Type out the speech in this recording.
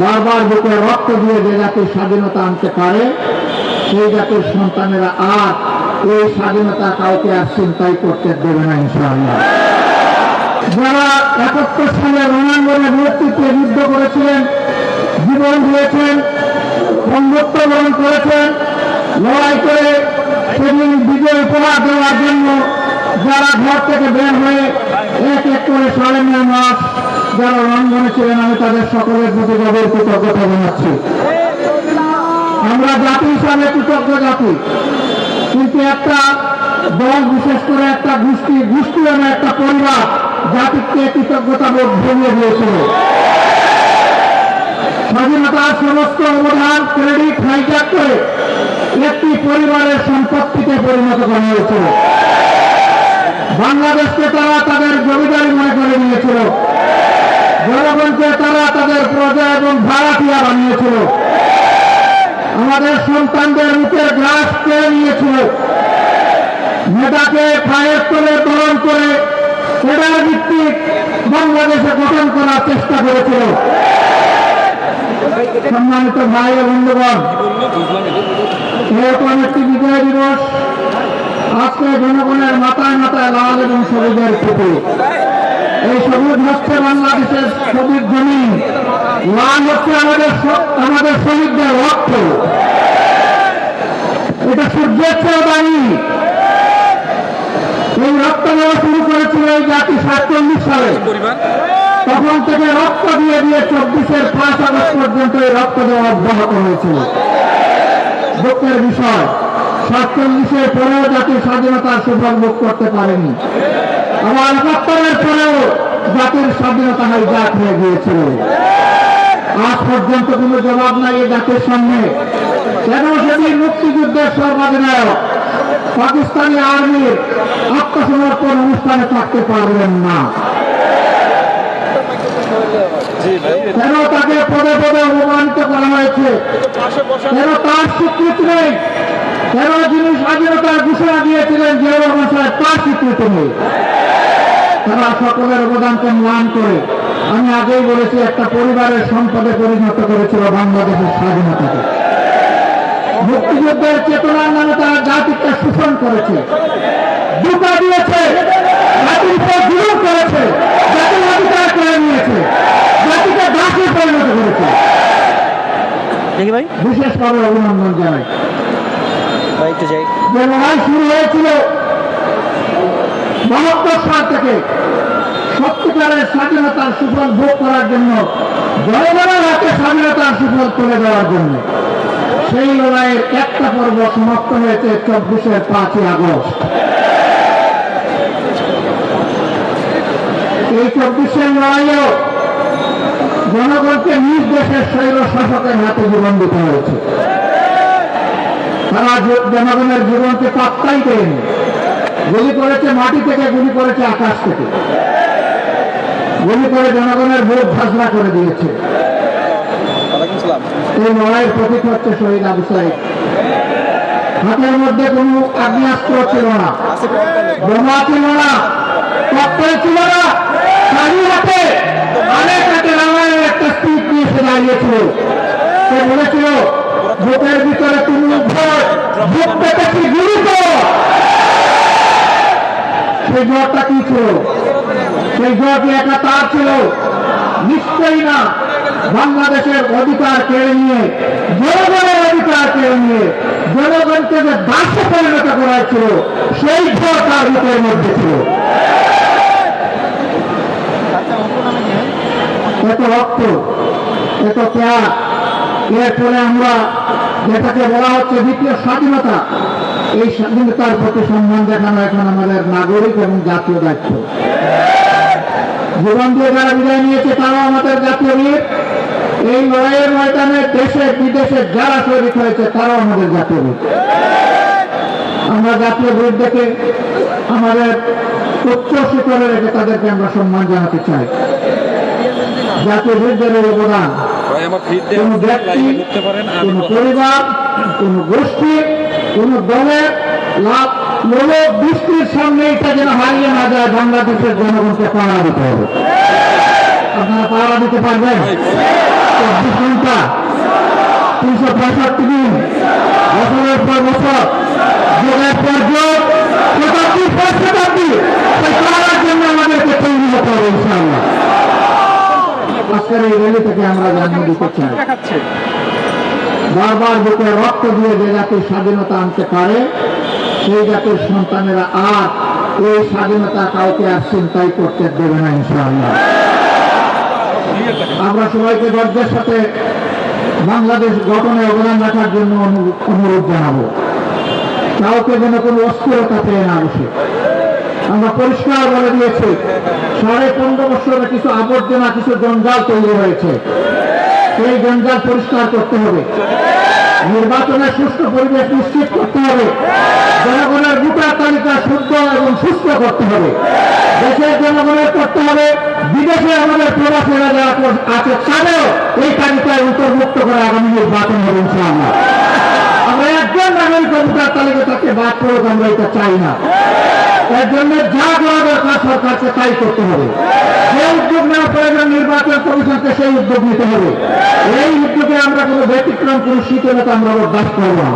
বারবার বুকে রক্ত দিয়ে যে জাতির স্বাধীনতা আনতে পারে সেই জাতির সন্তানেরা আর এই স্বাধীনতা কাউকে আর চিন্তাই করতে দেবে না ইনশাআল্লাহ। যারা ৭১ সালে রণাঙ্গনের নেতৃত্বে যুদ্ধ করেছিলেন, জীবন দিয়েছেন, বন্ধুত্ব বরণ করেছেন, লড়াই করে সেদিন বিজয় উপহার দেওয়ার জন্য যারা ঘর থেকে বের হয়ে এক এক করে ৯.৫ মাস যারা রণাঙ্গনে ছিলেন, আমি তাদের সকলের প্রতি গভীর কৃতজ্ঞতা জানাচ্ছি। আমরা জাতি হিসাবে কৃতজ্ঞ জাতি, কিন্তু একটা দল, বিশেষ করে একটা গোষ্ঠী এবং একটা পরিবার জাতিকে কৃতজ্ঞতা বোধ ভুলিয়ে দিয়েছিল। স্বাধীনতার সমস্ত অবদান ক্রেডিট হাইজ্যাক করে একটি পরিবারের সম্পত্তিতে পরিণত করা হয়েছিল। বাংলাদেশকে তারা তাদের জমিদারি মনে করে নিয়েছিল, জনগণকে তারা তাদের প্রজা এবং ভাড়াটিয়া বানিয়েছিল, আমাদের সন্তানদের মুখের গ্রাস কেড়ে নিয়েছিল, নেতাকে পায়ের তলে দমন করে ক্যাডার ভিত্তিক বাংলাদেশে গঠন করার চেষ্টা করেছিল। সম্মানিত ভাই ও বন্ধুগণ, এরকম একটি বিজয় দিবস আজকে জনগণের মাথায় মাথায় লাল এবং সবুজের টুপি। এই সবুজ হচ্ছে বাংলাদেশের সবুজ জমিন, লাল হচ্ছে আমাদের শহীদদের রক্ত। এটা সূর্যের চেয়ে দামি। এই রক্ত দেওয়া শুরু করেছিল এই জাতি ৪৭ সালে। তখন থেকে রক্ত দিয়ে দিয়ে ২৪-এর ৫ আগস্ট পর্যন্ত এই রক্ত দেওয়া অব্যাহত হয়েছিল। দুঃখের বিষয়, ৪৭-এর পরেও জাতির স্বাধীনতার সুফল ভোগ করতে পারেনি। আবার ৭১-এর পরেও জাতির স্বাধীনতা হাইজ্যাক হয়ে গিয়েছিল। আজ পর্যন্ত কোনো জবাব নাই এই জাতির সামনে। কেন সেদিন মুক্তিযুদ্ধের সর্বাধিনায়ক পাকিস্তানি আর্মির আত্মসমর্পণ অনুষ্ঠানে থাকতে পারলেন না? কেন তাকে পদে পদে অপমানিত করা হয়েছে? কেন তার স্বীকৃতি নেই? কেন যিনি স্বাধীনতার ঘোষণা দিয়েছিলেন জিয়াউর রহমান সাহেব, তার স্বীকৃতি নেই? তারা সকলের অবদানকে ম্লান করে, আমি আগেই বলেছি, একটা পরিবারের সম্পদে পরিণত করেছিল বাংলাদেশের স্বাধীনতাকে। মুক্তিযুদ্ধের চেতনার নামে তারা জাতিকে শোষণ করেছে, দুটা দিয়েছে, জাতির উপর জুলুম করেছে, জাতির অধিকার করে নিয়েছে, জাতিকে দাসে পরিণত করেছে। বিশেষভাবে অভিনন্দন জানাই। যে লড়াই শুরু হয়েছিল ৭২ সাল থেকে সত্যিকারের স্বাধীনতার সুফল ভোগ করার জন্য, জনগণের হাতে স্বাধীনতার সুফল তুলে দেওয়ার জন্য, সেই লড়াইয়ের একটা পর্ব সমাপ্ত হয়েছে ২৪-এর ৫ই আগস্ট। এই ২৪-এর লড়াইয়েও জনগণকে নিজ দেশের শৈল শাসকের হাতে জীবন দিতে হয়েছে। তারা জনগণের জীবনকে পাত্তাই দেয়নি। গুলি করেছে মাটি থেকে, গুলি করেছে আকাশ থেকে, গুলি করে জনগণের ভোট ঝাঁঝরা করে দিয়েছে। এই লড়াইয়ের প্রতীক হচ্ছে শহীদ আবু সাঈদ। হাতের মধ্যে কোনো আগ্নেয়াস্ত্র ছিল না, বোমা ছিল না, ককটেল ছিল না, খালি হাতে অনেক হাতে রামায়ণের একটা স্পিচ নিয়ে এসে দাঁড়িয়েছিল। সে বলেছিল, বুকের ভিতরে তুমি ভোট, বুক পেতেছি গুলি করো। সেই জ্বরটা কি ছিল? সেই জ্বর কি একা তার ছিল? নিশ্চয়ই না। বাংলাদেশের অধিকার কেড়ে নিয়ে, জনগণের অধিকার কেড়ে নিয়ে জনগণকে যে দাসে পরিণত করা ছিল, সেই জ্বর তার বুকের মধ্যে ছিল। এত রক্ত, এত ত্যাগ, এর ফলে আমরা যেটাকে বলা হচ্ছে দ্বিতীয় স্বাধীনতা, এই স্বাধীনতার প্রতি সম্মান দেখানো এখন আমাদের নাগরিক এবং জাতীয় দায়িত্ব। জীবন দিয়ে যারা বিদায় নিয়েছে তারাও আমাদের জাতীয় বীর। এই লড়াইয়ের ময়দানে দেশে বিদেশে যারা শহীদ হয়েছে তারাও আমাদের জাতীয় বীর। আমরা জাতীয় বীর দেখে আমাদের উচ্চ শিখরে রেখে তাদেরকে আমরা সম্মান জানাতে চাই। জাতীয় বীরদের অবদান কোন ব্যক্তি, কোন পরিবার, কোন গোষ্ঠী, কোন দলের লোক দৃষ্টির সামনে এটা যেন হারিয়ে না যায়। বাংলাদেশের জনগণকে পাহারা দিতে হবে। আপনারা পাহারা দিতে পারবেন? 365 দিন, বছরের পর বছর, যুগের পর যুগ, শতাব্দীর পর শতাব্দী, সেই করার জন্য আমাদেরকে তৈরি হতে হবে ইনশাআল্লাহ। আজকের এই র্যালি থেকে আমরা জন্ম দিতে চাই, বারবার বুকে রক্ত দিয়ে যে জাতির স্বাধীনতা আনতে পারে সেই জাতির সন্তানেরা আর ওই স্বাধীনতা কাউকে আর চিন্তাই করতে দেবে না ইনশাআল্লাহ। আমরা সবাইকে গর্বের সাথে বাংলাদেশ গঠনে অবদান রাখার জন্য অনুরোধ জানাবো, কাউকে যেন কোনো অস্থিরতা পেয়ে না বসে। আমরা পরিষ্কার বলে দিয়েছি 15.5 বছরে কিছু আবর্জনা, কিছু জঞ্জাল তৈরি হয়েছে, সেই জঞ্জাল পরিষ্কার করতে হবে। নির্বাচনের সুষ্ঠু পরিবেশ নিশ্চিত করতে হবে। জনগণের ভোটার তালিকা শুদ্ধ এবং সুস্থ করতে হবে। দেশের জনগণের করতে হবে, বিদেশে আমাদের প্রবাসীরা যারা আছে তাদেরও এই তালিকায় অন্তর্ভুক্ত করে আগামী নির্বাচন হবে ইনশাআল্লাহ। আমরা একজন নাগরিকের ভোটার তালিকা থেকে বাদ পড়ুক, আমরা এটা চাই না। এর জন্য যা করা দরকার সরকারকে তাই করতে হবে। যে উদ্যোগ নেওয়া প্রয়োজন নির্বাচন কমিশনকে সেই উদ্যোগ নিতে হবে। এই উদ্যোগে আমরা কোনো ব্যতিক্রম, কোনো শীতলতা আমরা বরদাস্ত করব না।